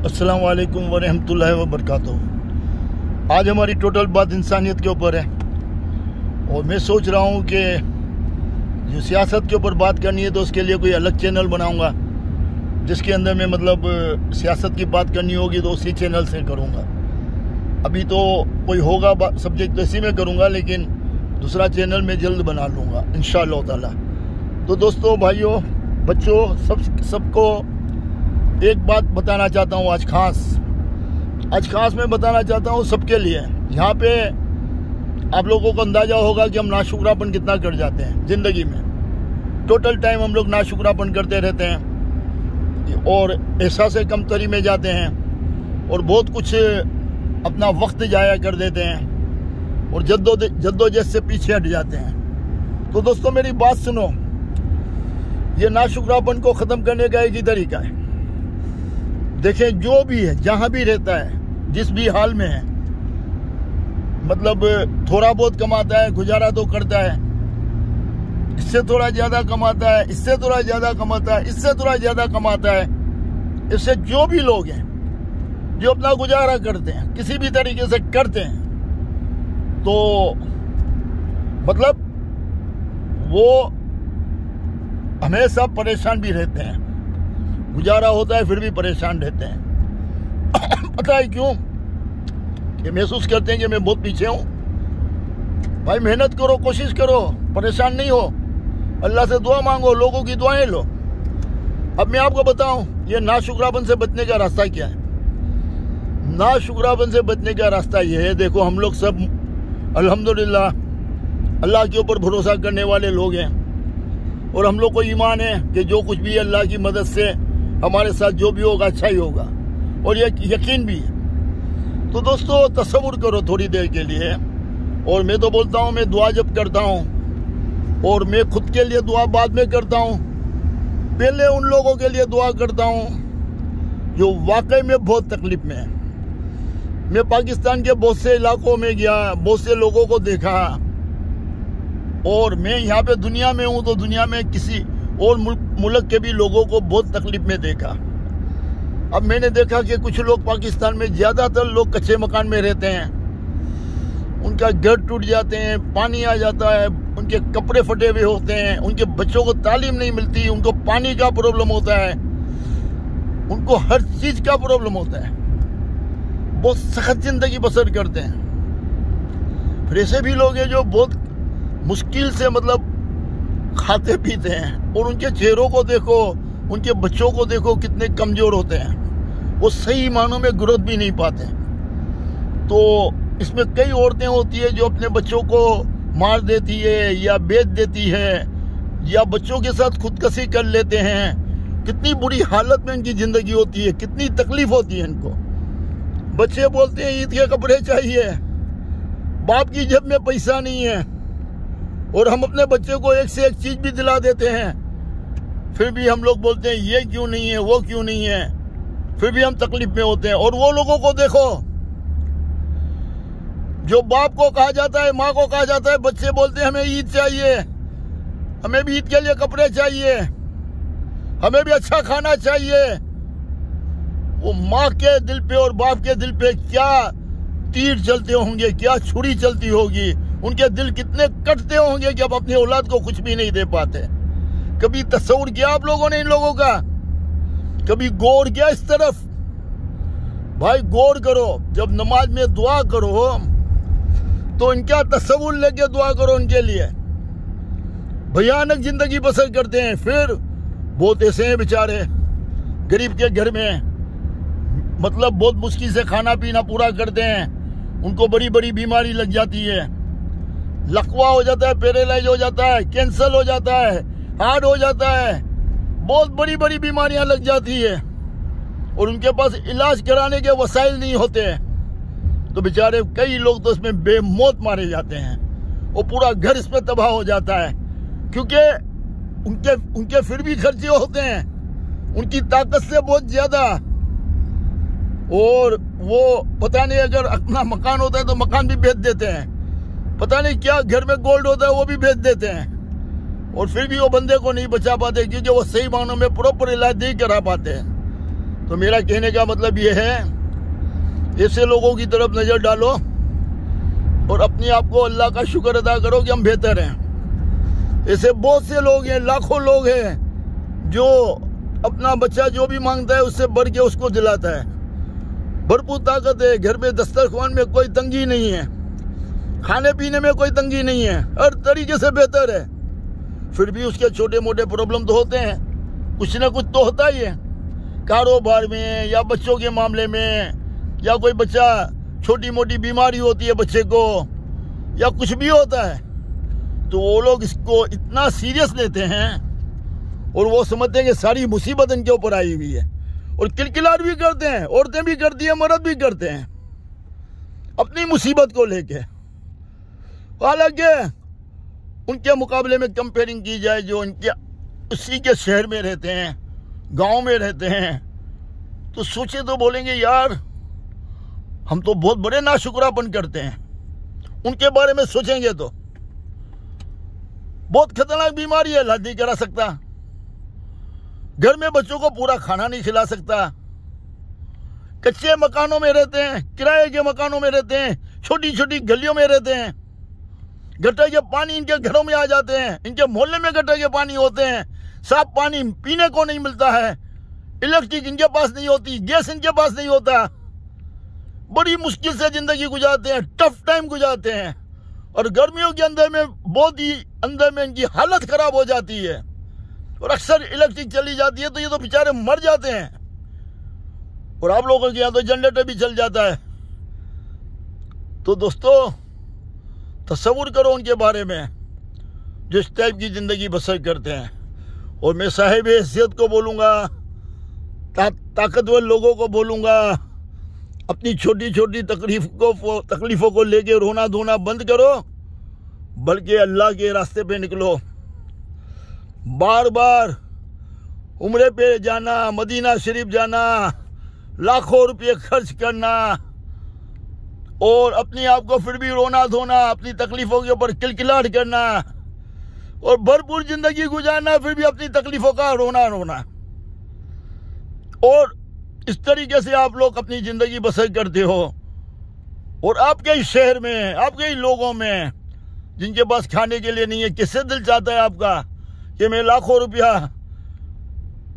अस्सलाम वालेकुम वरहमतुल्लाहि वबरकातुहू। आज हमारी टोटल बात इंसानियत के ऊपर है और मैं सोच रहा हूँ कि जो सियासत के ऊपर बात करनी है तो उसके लिए कोई अलग चैनल बनाऊँगा जिसके अंदर मैं सियासत की बात करनी होगी तो उसी चैनल से करूँगा। अभी तो कोई होगा सब्जेक्ट तो इसी में करूँगा, लेकिन दूसरा चैनल मैं जल्द बना लूँगा इंशाअल्लाह ताला। तो दोस्तों, भाइयों, बच्चों, सबको एक बात बताना चाहता हूँ आज खास मैं बताना चाहता हूँ सबके लिए। यहाँ पे आप लोगों को अंदाज़ा होगा कि हम नाशुक्रापन कितना कर जाते हैं ज़िंदगी में। टोटल टाइम हम लोग नाशुक्रापन करते रहते हैं और एहसास कमतरी में जाते हैं और बहुत कुछ अपना वक्त जाया कर देते हैं और जद्दोजहद से पीछे हट जाते हैं। तो दोस्तों, मेरी बात सुनो, ये नाशुक्रापन को ख़त्म करने का एक ही तरीका है। देखें, जो भी है, जहाँ भी रहता है, जिस भी हाल में है, थोड़ा बहुत कमाता है, गुजारा तो करता है, इससे थोड़ा ज़्यादा कमाता है, इससे थोड़ा ज़्यादा कमाता है, इससे थोड़ा ज़्यादा कमाता है। इससे जो भी लोग हैं जो अपना गुजारा करते हैं, किसी भी तरीके से करते हैं, तो वो हमेशा परेशान भी रहते हैं। गुजारा होता है फिर भी परेशान रहते हैं। पता है क्यों? ये महसूस करते हैं कि मैं बहुत पीछे हूँ। भाई, मेहनत करो, कोशिश करो, परेशान नहीं हो, अल्लाह से दुआ मांगो, लोगों की दुआएं लो। अब मैं आपको बताऊं, ये नाशुक्रापन से बचने का रास्ता क्या है। नाशुक्रापन से बचने का रास्ता ये है, देखो, हम लोग सब अल्हम्दुलिल्लाह अल्लाह के ऊपर भरोसा करने वाले लोग हैं और हम लोग को ईमान है कि जो कुछ भी अल्लाह की मदद से हमारे साथ जो भी होगा अच्छा ही होगा, और ये यकीन भी है। तो दोस्तों, तसव्वुर करो थोड़ी देर के लिए, और मैं तो बोलता हूँ, मैं दुआ जब करता हूँ, और मैं खुद के लिए दुआ बाद में करता हूँ, पहले उन लोगों के लिए दुआ करता हूँ जो वाकई में बहुत तकलीफ में है। मैं पाकिस्तान के बहुत से इलाकों में गया, बहुत से लोगों को देखा, और मैं यहाँ पे दुनिया में हूँ तो दुनिया में किसी और मुल्क के भी लोगों को बहुत तकलीफ में देखा। अब मैंने देखा कि कुछ लोग पाकिस्तान में, ज़्यादातर लोग कच्चे मकान में रहते हैं, उनका घर टूट जाते हैं, पानी आ जाता है, उनके कपड़े फटे हुए होते हैं, उनके बच्चों को तालीम नहीं मिलती, उनको पानी का प्रॉब्लम होता है, उनको हर चीज़ का प्रॉब्लम होता है, बहुत सख्त ज़िंदगी बसर करते हैं। फिर ऐसे भी लोग हैं जो बहुत मुश्किल से खाते पीते हैं, और उनके चेहरों को देखो, उनके बच्चों को देखो, कितने कमज़ोर होते हैं, वो सही मानों में ग्रोथ भी नहीं पाते। तो इसमें कई औरतें होती है जो अपने बच्चों को मार देती है या बेच देती है या बच्चों के साथ खुदकशी कर लेते हैं। कितनी बुरी हालत में इनकी ज़िंदगी होती है, कितनी तकलीफ होती है इनको। बच्चे बोलते हैं ईद के कपड़े चाहिए, बाप की जेब में पैसा नहीं है, और हम अपने बच्चे को एक से एक चीज़ भी दिला देते हैं, फिर भी हम लोग बोलते हैं ये क्यों नहीं है, वो क्यों नहीं है, फिर भी हम तकलीफ में होते हैं। और वो लोगों को देखो जो बाप को कहा जाता है, माँ को कहा जाता है, बच्चे बोलते हैं हमें ईद चाहिए, हमें भी ईद के लिए कपड़े चाहिए, हमें भी अच्छा खाना चाहिए। वो माँ के दिल पे और बाप के दिल पे क्या तीर चलते होंगे, क्या छुरी चलती होगी, उनके दिल कितने कटते होंगे कि अब अपनी औलाद को कुछ भी नहीं दे पाते। कभी तस्वीर किया आप लोगों ने इन लोगों का? कभी गौर किया इस तरफ? भाई, गौर करो, जब नमाज में दुआ करो तो इनका तस्वीर लेके दुआ करो उनके लिए। भयानक जिंदगी बसर करते हैं। फिर बहुत ऐसे हैं बेचारे गरीब के घर में, बहुत मुश्किल से खाना पीना पूरा करते हैं, उनको बड़ी बड़ी बीमारी लग जाती है, लकवा हो जाता है, पैरालाइज हो जाता है, कैंसर हो जाता है, हार्ट हो जाता है, बहुत बड़ी बड़ी बीमारियां लग जाती है, और उनके पास इलाज कराने के वसाइल नहीं होते हैं। तो बेचारे कई लोग तो इसमें बेमौत मारे जाते हैं, और पूरा घर इसमें तबाह हो जाता है, क्योंकि उनके फिर भी खर्चे होते हैं उनकी ताकत से बहुत ज्यादा। और वो पता नहीं, अगर अपना मकान होता है तो मकान भी बेच देते हैं, पता नहीं क्या घर में गोल्ड होता है वो भी बेच देते हैं, और फिर भी वो बंदे को नहीं बचा पाते क्योंकि वो सही मानों में प्रॉपर इलाज नहीं करा पाते हैं। तो मेरा कहने का मतलब ये है, ऐसे लोगों की तरफ नजर डालो और अपने आप को अल्लाह का शुक्र अदा करो कि हम बेहतर हैं। ऐसे बहुत से लोग हैं, लाखों लोग हैं जो अपना बच्चा जो भी मांगता है उससे बढ़ के उसको दिलाता है। भरपूर ताकत है, घर में दस्तरखान में कोई तंगी नहीं है, खाने पीने में कोई तंगी नहीं है, हर तरीके से बेहतर है। फिर भी उसके छोटे मोटे प्रॉब्लम तो होते हैं, कुछ ना कुछ तो होता ही है, कारोबार में या बच्चों के मामले में, या कोई बच्चा छोटी मोटी बीमारी होती है बच्चे को, या कुछ भी होता है। तो वो लोग इसको इतना सीरियस लेते हैं और वो समझते हैं कि सारी मुसीबत इनके ऊपर आई हुई है, और किलकिलाट भी करते हैं, औरतें भी करती हैं, मर्द भी करते हैं अपनी मुसीबत को लेके। हालांकि उनके मुकाबले में कंपेयरिंग की जाए जो इनके उसी के शहर में रहते हैं, गांव में रहते हैं, तो सोचे तो बोलेंगे यार हम तो बहुत बड़े नाशुक्रापन करते हैं। उनके बारे में सोचेंगे तो बहुत खतरनाक बीमारी है, इलाज नहीं करा सकता, घर में बच्चों को पूरा खाना नहीं खिला सकता, कच्चे मकानों में रहते हैं, किराए के मकानों में रहते हैं, छोटी छोटी गलियों में रहते हैं, गटर के पानी इनके घरों में आ जाते हैं, इनके मोहल्ले में गटर के पानी होते हैं, साफ पानी पीने को नहीं मिलता है, इलेक्ट्रिक इनके पास नहीं होती, गैस इनके पास नहीं होता, बड़ी मुश्किल से जिंदगी गुजारते हैं, टफ टाइम गुजारते हैं। और गर्मियों के अंदर में बहुत ही अंदर में इनकी हालत खराब हो जाती है, और अक्सर इलेक्ट्रिक चली जाती है तो ये तो बेचारे मर जाते हैं। और आप लोगों के यहाँ तो जनरेटर भी चल जाता है। तो दोस्तों तसव्वुर करो उनके बारे में जो इस टाइप की जिंदगी बसर करते हैं। और मैं साहिब हैसियत को बोलूँगा, ताकतवर लोगों को बोलूँगा, अपनी छोटी छोटी तकलीफों को लेके रोना धोना बंद करो, बल्कि अल्लाह के रास्ते पे निकलो। बार बार उम्रे पे जाना, मदीना शरीफ जाना, लाखों रुपये खर्च करना और अपने आप को फिर भी रोना धोना, अपनी तकलीफों के ऊपर किलकिलाट करना और भरपूर जिंदगी गुजारना, फिर भी अपनी तकलीफों का रोना रोना। और इस तरीके से आप लोग अपनी जिंदगी बसर करते हो। और आपके ही शहर में, आपके ही लोगों में जिनके पास खाने के लिए नहीं है, किससे दिल चाहता है आपका कि मैं लाखों रुपया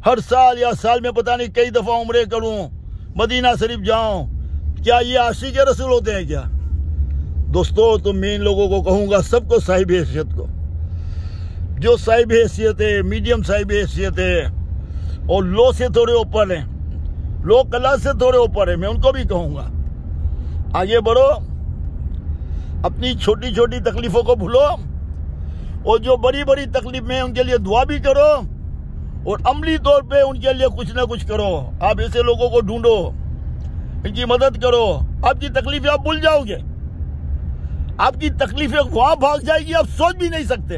हर साल या साल में पता नहीं कई दफ़ा उम्रे करूं, मदीना शरीफ जाऊं? क्या ये आशिक रसूल होते हैं क्या? दोस्तों तो मैं इन लोगों को कहूँगा, सबको साहिब हैसियत को, जो साहिब हैसियत है, मीडियम साहिब हैसियत है और लो से थोड़े ऊपर है, लो क्लास से थोड़े ऊपर है, मैं उनको भी कहूँगा आगे बढ़ो, अपनी छोटी छोटी तकलीफों को भूलो और जो बड़ी बड़ी तकलीफ में उनके लिए दुआ भी करो और अमली तौर पे उनके लिए कुछ ना कुछ करो। आप ऐसे लोगों को ढूंढो, इनकी मदद करो, आपकी तकलीफें आप भूल जाओगे, आपकी तकलीफें वहां भाग जाएगी, आप सोच भी नहीं सकते,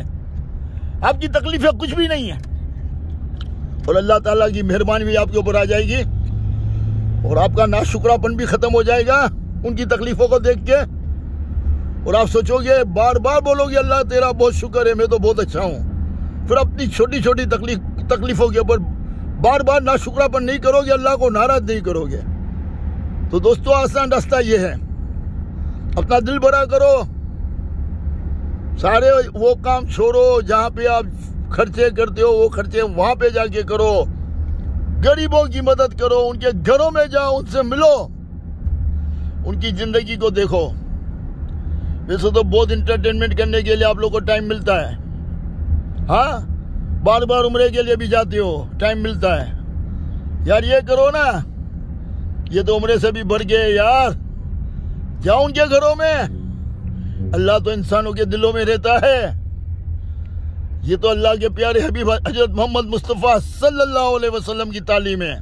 आपकी तकलीफें कुछ भी नहीं है और अल्लाह ताला की मेहरबानी भी आपके ऊपर आ जाएगी और आपका नाशुक्रापन भी खत्म हो जाएगा उनकी तकलीफों को देख के। और आप सोचोगे, बार बार बोलोगे अल्लाह तेरा बहुत शुक्र है, मैं तो बहुत अच्छा हूँ। फिर अपनी छोटी छोटी तकलीफों के ऊपर बार बार नाशुक्रापन नहीं करोगे, अल्लाह को नाराज नहीं करोगे। तो दोस्तों आसान रास्ता ये है, अपना दिल बड़ा करो, सारे वो काम छोड़ो जहाँ पे आप खर्चे करते हो, वो खर्चे वहां पे जाके करो, गरीबों की मदद करो, उनके घरों में जाओ, उनसे मिलो, उनकी जिंदगी को देखो। वैसे तो बहुत इंटरटेनमेंट करने के लिए आप लोग को टाइम मिलता है, हाँ, बार बार उम्रे के लिए भी जाते हो, टाइम मिलता है यार, ये करो ना, ये तो उम्रे से भी बढ़ गए यार, जाओ उनके घरों में। अल्लाह तो इंसानों के दिलों में रहता है, ये तो अल्लाह के प्यारे हबीब हजरत मोहम्मद मुस्तफ़ा सल्लल्लाहु अलैहि वसल्लम की तालीम है।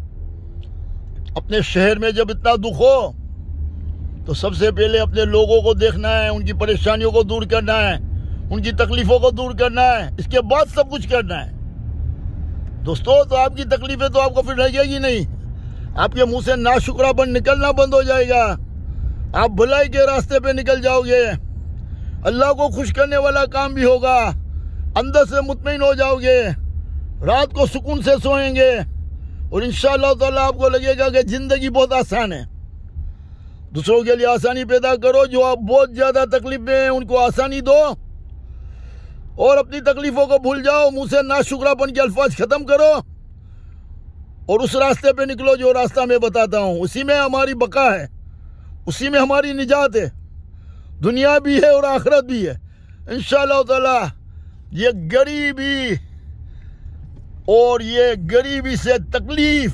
अपने शहर में जब इतना दुख हो तो सबसे पहले अपने लोगों को देखना है, उनकी परेशानियों को दूर करना है, उनकी तकलीफों को दूर करना है, इसके बाद सब कुछ करना है। दोस्तों तो आपकी तकलीफें तो आपको फिर लगेगी नहीं, आपके मुंह से नाशुक्रापन निकलना बंद हो जाएगा, आप भलाई के रास्ते पे निकल जाओगे, अल्लाह को खुश करने वाला काम भी होगा, अंदर से मुतमईन हो जाओगे, रात को सुकून से सोएंगे और इंशाअल्लाह ताला आपको लगेगा कि जिंदगी बहुत आसान है। दूसरों के लिए आसानी पैदा करो, जो आप बहुत ज्यादा तकलीफ में हैं उनको आसानी दो और अपनी तकलीफों को भूल जाओ। मुंह से नाशुक्रापन के अल्फाज खत्म करो और उस रास्ते पे निकलो जो रास्ता मैं बताता हूँ। उसी में हमारी बका है, उसी में हमारी निजात है, दुनिया भी है और आखिरत भी है इंशाअल्लाह ताला। ये गरीबी और ये गरीबी से तकलीफ,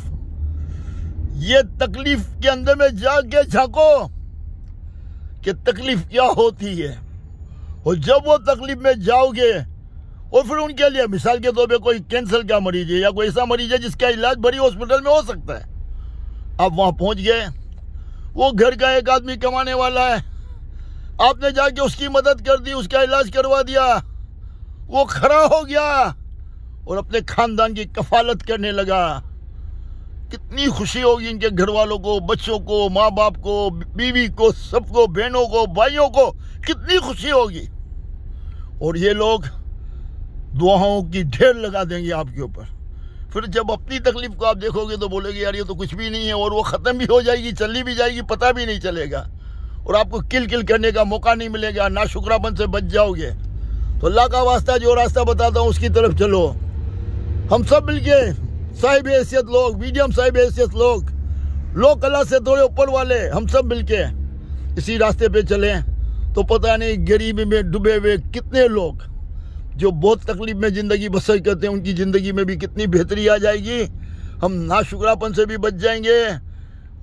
ये तकलीफ के अंदर में जाके झांको कि तकलीफ क्या होती है। और जब वो तकलीफ में जाओगे और फिर उनके लिए मिसाल के तौर पे कोई कैंसर का मरीज है या कोई ऐसा मरीज है जिसका इलाज बड़ी हॉस्पिटल में हो सकता है, आप वहां पहुंच गए, वो घर का एक आदमी कमाने वाला है, आपने जाके उसकी मदद कर दी, उसका इलाज करवा दिया, वो खड़ा हो गया और अपने खानदान की कफालत करने लगा। कितनी खुशी होगी इनके घर वालों को, बच्चों को, माँ बाप को, बीवी को, सबको, बहनों को, भाइयों को, कितनी खुशी होगी। और ये लोग दुआओं की ढेर लगा देंगे आपके ऊपर। फिर जब अपनी तकलीफ को आप देखोगे तो बोलोगे यार ये तो कुछ भी नहीं है, और वो खत्म भी हो जाएगी, चली भी जाएगी, पता भी नहीं चलेगा और आपको किल किल करने का मौका नहीं मिलेगा, नाशुक्रापन से बच जाओगे। तो अल्लाह का वास्ता जो रास्ता बताता हूँ उसकी तरफ चलो। हम सब मिलके साहिब हैसियत लोग, मीडियम साहिब हैसियत लोग कला से थोड़े ऊपर वाले, हम सब मिलके इसी रास्ते पे चलें तो पता नहीं गरीबी में डूबे हुए कितने लोग जो बहुत तकलीफ में ज़िंदगी बसर करते हैं उनकी ज़िंदगी में भी कितनी बेहतरी आ जाएगी। हम नाशुक्रापन से भी बच जाएंगे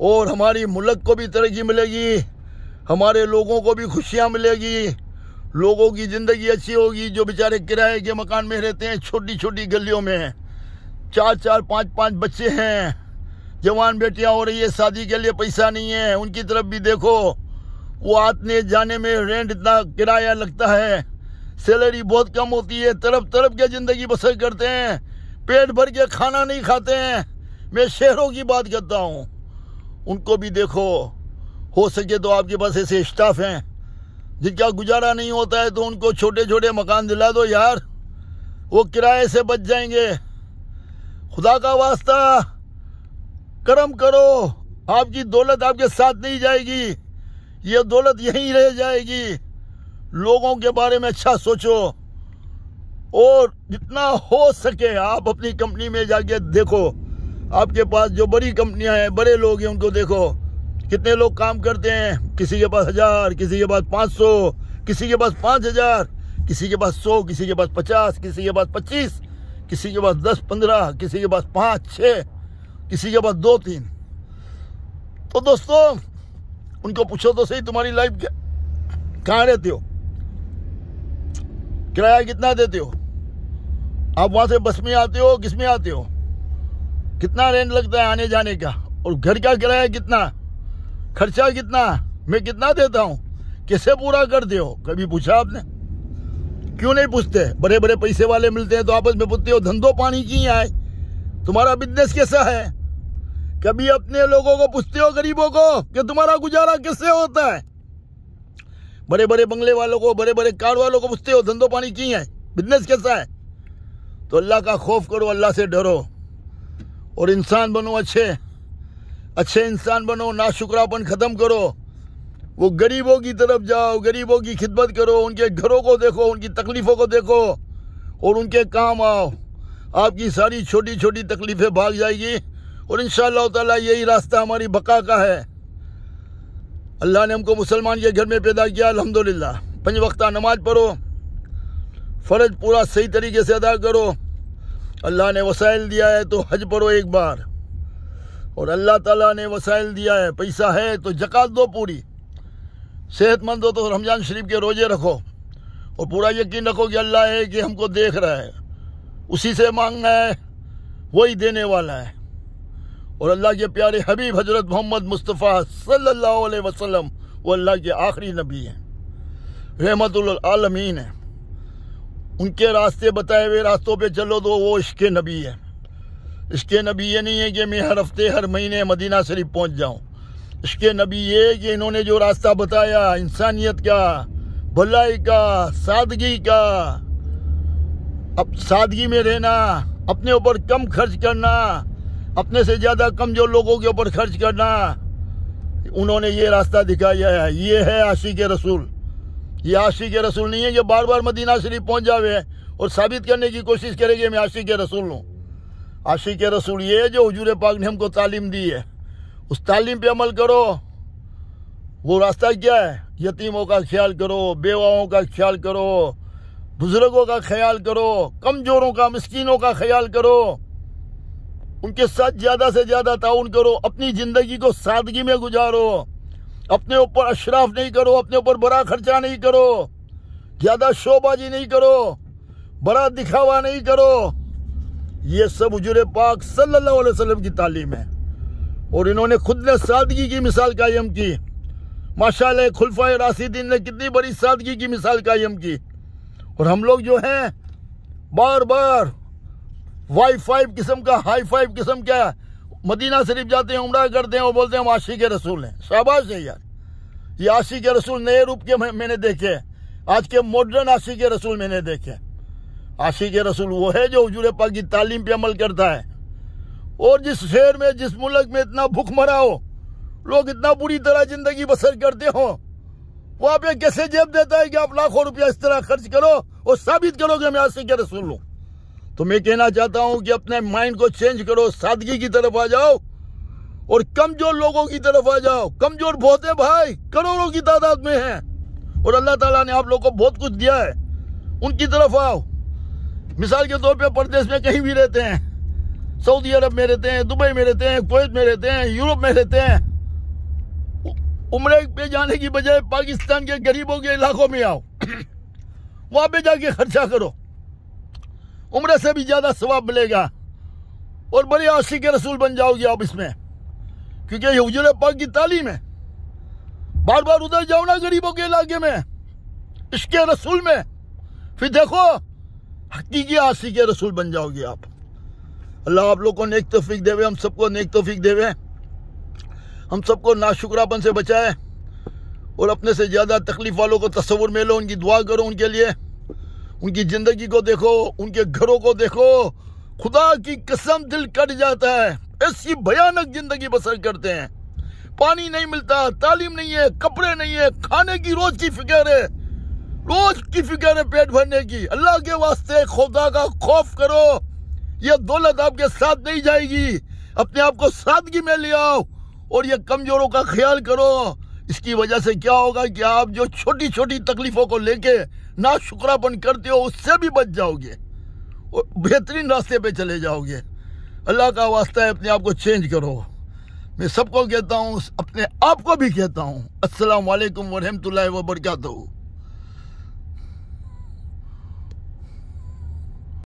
और हमारी मुल्क को भी तरक्की मिलेगी, हमारे लोगों को भी खुशियाँ मिलेगी, लोगों की ज़िंदगी अच्छी होगी। जो बेचारे किराए के मकान में रहते हैं, छोटी छोटी गलियों में, 4-4, 5-5 बच्चे हैं, जवान बेटियां हो रही है, शादी के लिए पैसा नहीं है, उनकी तरफ भी देखो। वो आने जाने में रेंट इतना किराया लगता है, सैलरी बहुत कम होती है, तरफ तरफ के ज़िंदगी बसर करते हैं, पेट भर के खाना नहीं खाते हैं। मैं शहरों की बात करता हूँ, उनको भी देखो। हो सके तो आपके पास ऐसे स्टाफ हैं जिनका गुजारा नहीं होता है तो उनको छोटे छोटे मकान दिला दो यार, वो किराए से बच जाएंगे। खुदा का वास्ता करम करो, आपकी दौलत आपके साथ नहीं जाएगी, ये दौलत यहीं रह जाएगी। लोगों के बारे में अच्छा सोचो और जितना हो सके आप अपनी कंपनी में जाके देखो, आपके पास जो बड़ी कंपनियां हैं, बड़े लोग हैं, उनको देखो कितने लोग काम करते हैं। किसी के पास 1000, किसी के पास 500, किसी के पास 5000, किसी के पास 100, किसी के पास 50, किसी के पास 25, किसी के पास 10-15, किसी के पास 5-6, किसी के पास 2-3। तो दोस्तों उनको पूछो तो सही, तुम्हारी लाइफ कहाँ रहते हो, किराया कितना देते हो, आप वहां से बस में आते हो, किस में आते हो, कितना रेंट लगता है आने जाने का, और घर का किराया कितना, खर्चा कितना, मैं कितना देता हूं, कैसे पूरा करते हो। कभी पूछा आपने? क्यों नहीं पूछते? बड़े बड़े पैसे वाले मिलते हैं तो आपस में पूछते हो धंधो पानी की है, तुम्हारा बिजनेस कैसा है। कभी अपने लोगों को पूछते हो, गरीबों को, कि तुम्हारा गुजारा कैसे होता है। बड़े बड़े बंगले वालों को, बड़े बड़े कार वालों को पूछते हो धंधो पानी की है, बिजनेस कैसा है। तो अल्लाह का खौफ करो, अल्लाह से डरो और इंसान बनो, अच्छे इंसान बनो, नाशुक्रापन खत्म करो। वो गरीबों की तरफ जाओ, गरीबों की खिदमत करो, उनके घरों को देखो, उनकी तकलीफों को देखो और उनके काम आओ। आपकी सारी छोटी छोटी तकलीफें भाग जाएगी और इंशाअल्लाह ताला यही रास्ता हमारी बका का है। अल्लाह ने हमको मुसलमान के घर में पैदा किया, अल्हम्दुलिल्लाह। 5 वक्त नमाज पढ़ो, फ़र्ज पूरा सही तरीके से अदा करो। अल्लाह ने वसाइल दिया है तो हज पढ़ो एक बार, और अल्लाह ताला ने वसाइल दिया है, पैसा है तो ज़कात दो पूरी, सेहतमंद हो तो रमज़ान शरीफ के रोजे रखो और पूरा यकीन रखो कि अल्लाह है कि हमको देख रहा है, उसी से मांगना है, वही देने वाला है। और अल्लाह के प्यारे हबीब हजरत मोहम्मद मुस्तफ़ा सल्लल्लाहु अलैहि वसल्लम वो अल्लाह के आखिरी नबी हैं, रहमतुल आलमीन है। उनके रास्ते बताए हुए रास्तों पे चलो तो वो इश्क़ नबी है। इश्क़ नबी ये नहीं है कि मैं हर हफ्ते हर महीने मदीना शरीफ पहुंच जाऊं। इश्क़ नबी ये कि इन्होंने जो रास्ता बताया इंसानियत का, भलाई का, सादगी का, अब सादगी में रहना, अपने ऊपर कम खर्च करना, अपने से ज्यादा कमजोर लोगों के ऊपर खर्च करना। उन्होंने ये रास्ता दिखाया है। ये है आशिक रसूल। ये आशिक रसूल नहीं है कि बार बार मदीना शरीफ पहुंच जावे और साबित करने की कोशिश करेगी मैं आशिक रसूल हूँ। आशिक रसूल ये है जो हुजूर पाक ने हमको तालीम दी है, उस तालीम पे अमल करो। वो रास्ता क्या है? यतीमों का ख्याल करो, बेवाओं का ख्याल करो, बुजुर्गों का ख्याल करो, कमजोरों का, मिस्कीनों का ख्याल करो, उनके साथ ज्यादा से ज्यादा ताउन करो। अपनी जिंदगी को सादगी में गुजारो। अपने ऊपर अशराफ नहीं करो, अपने ऊपर बड़ा खर्चा नहीं करो, ज्यादा शोबाजी नहीं करो, बड़ा दिखावा नहीं करो। ये सब हुजूर पाक सल्लल्लाहु अलैहि वसल्लम की तालीम है और इन्होंने खुद ने सादगी की मिसाल कायम की। माशाअल्लाह खुलफाए राशिदीन ने कितनी बड़ी सादगी की मिसाल कायम की। और हम लोग जो हैं बार बार वाई फाइव किस्म का, हाई फाइव किस्म का मदीना शरीफ जाते हैं, उम्रा करते हैं और बोलते हैं हम आशिक रसूल हैं। शाबाश है यार। ये आशिक रसूल नए रूप के मैंने देखे, आज के मॉडर्न आशिक रसूल मैंने देखे। आशिक रसूल वो है जो हुजूर पाक की तालीम पे अमल करता है। और जिस शहर में, जिस मुल्क में इतना भूखमरा हो, लोग इतना बुरी तरह जिंदगी बसर करते हो, वहां पे कैसे जेब देता है कि आप लाखों रुपया इस तरह खर्च करो और साबित करो कि मैं आशिक रसूल हूं। तो मैं कहना चाहता हूं कि अपने माइंड को चेंज करो, सादगी की तरफ आ जाओ और कमजोर लोगों की तरफ आ जाओ। कमजोर बहुत है भाई, करोड़ों की तादाद में हैं और अल्लाह ताला ने आप लोगों को बहुत कुछ दिया है, उनकी तरफ आओ। मिसाल के तौर पे परदेश में कहीं भी रहते हैं, सऊदी अरब में रहते हैं, दुबई में रहते हैं, कुवैत में रहते हैं, यूरोप में रहते हैं, उम्रे पे जाने की बजाय पाकिस्तान के गरीबों के इलाकों में आओ, वहां पे जाके खर्चा करो, उम्रे से भी ज्यादा सवाब मिलेगा और बड़े आशिक रसूल बन जाओगे आप इसमें, क्योंकि ये हुजूर पाक की तालीम है। बार बार उधर जाओ ना गरीबों के इलाके में, इश्क रसूल में, फिर देखो हकीकी आशिक रसूल बन जाओगे आप। अल्लाह आप लोग को नेक तौफीक देवे, हम सबको नेक तौफीक देवे, हम सबको नाशुक्रापन से बचाए और अपने से ज्यादा तकलीफ वालों को तस्वुर में लो, उनकी दुआ करो, उनके लिए, उनकी जिंदगी को देखो, उनके घरों को देखो, खुदा की कसम दिल कट जाता है। ऐसी भयानक जिंदगी बसर करते हैं, पानी नहीं मिलता, तालीम नहीं है, कपड़े नहीं है, खाने की रोज की फिक्र है, रोज की फिक्र है पेट भरने की। अल्लाह के वास्ते खुदा का खौफ करो, ये दौलत आपके साथ नहीं जाएगी। अपने आप को सादगी में ले आओ और ये कमजोरों का ख्याल करो। इसकी वजह से क्या होगा कि आप जो छोटी छोटी तकलीफों को लेके नाशुक्रापन करते हो उससे भी बच जाओगे और बेहतरीन रास्ते पे चले जाओगे। अल्लाह का वास्ता है, अपने आप को चेंज करो। मैं सबको कहता हूँ, अपने आप को भी कहता हूँ, अस्सलाम वालेकुम व रहमतुल्लाहि व बरकातहू।